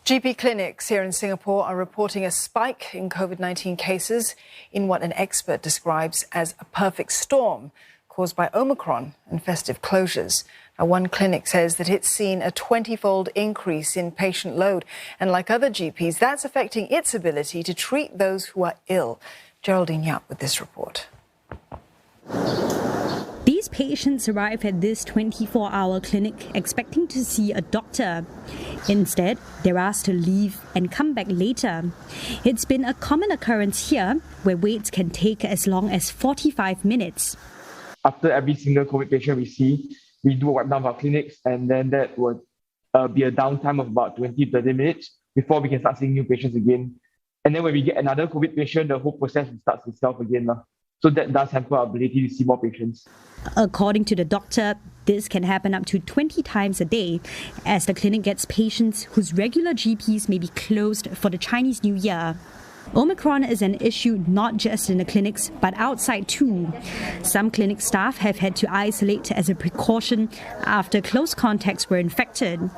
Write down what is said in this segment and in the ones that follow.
GP clinics here in Singapore are reporting a spike in COVID-19 cases in what an expert describes as a perfect storm caused by Omicron and festive closures. Now, one clinic says that it's seen a 20-fold increase in patient load. And like other GPs, that's affecting its ability to treat those who are ill. Geraldine Yap with this report. These patients arrive at this 24-hour clinic expecting to see a doctor. Instead, they're asked to leave and come back later. It's been a common occurrence here, where waits can take as long as 45 minutes. After every single COVID patient we see, we do a wipe down of our clinics, and then that would be a downtime of about 20-30 minutes before we can start seeing new patients again. And then when we get another COVID patient, the whole process starts itself again. So that does hamper our ability to see more patients. According to the doctor, this can happen up to 20 times a day as the clinic gets patients whose regular GPs may be closed for the Chinese New Year. Omicron is an issue not just in the clinics, but outside too. Some clinic staff have had to isolate as a precaution after close contacts were infected.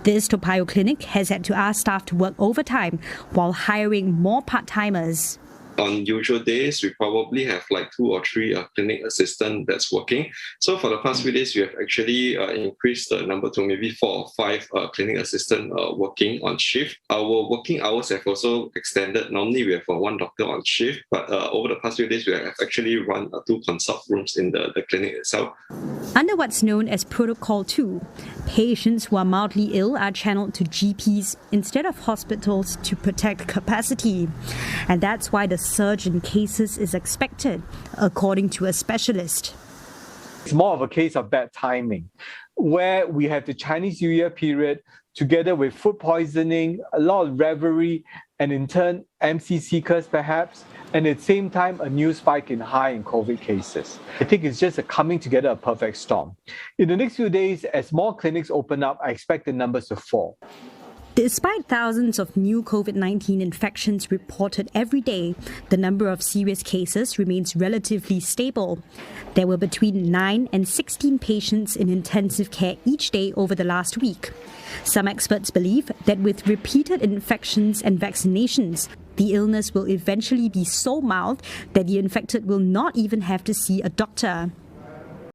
This Toa Payoh clinic has had to ask staff to work overtime while hiring more part-timers. On usual days, we probably have like 2 or 3 clinic assistants that's working. So for the past few days, we have actually increased the number to maybe 4 or 5 clinic assistants working on shift. Our working hours have also extended. Normally, we have 1 doctor on shift, but over the past few days, we have actually run 2 consult rooms in the clinic itself. Under what's known as Protocol 2, patients who are mildly ill are channeled to GPs instead of hospitals to protect capacity. And that's why the surge in cases is expected, according to a specialist. It's more of a case of bad timing, where we have the Chinese New Year period together with food poisoning, a lot of revelry, and in turn, MC seekers perhaps, and at the same time, a new spike in COVID cases. I think it's just a coming together of perfect storm. In the next few days, as more clinics open up, I expect the numbers to fall. Despite thousands of new COVID-19 infections reported every day, the number of serious cases remains relatively stable. There were between 9 and 16 patients in intensive care each day over the last week. Some experts believe that with repeated infections and vaccinations, the illness will eventually be so mild that the infected will not even have to see a doctor.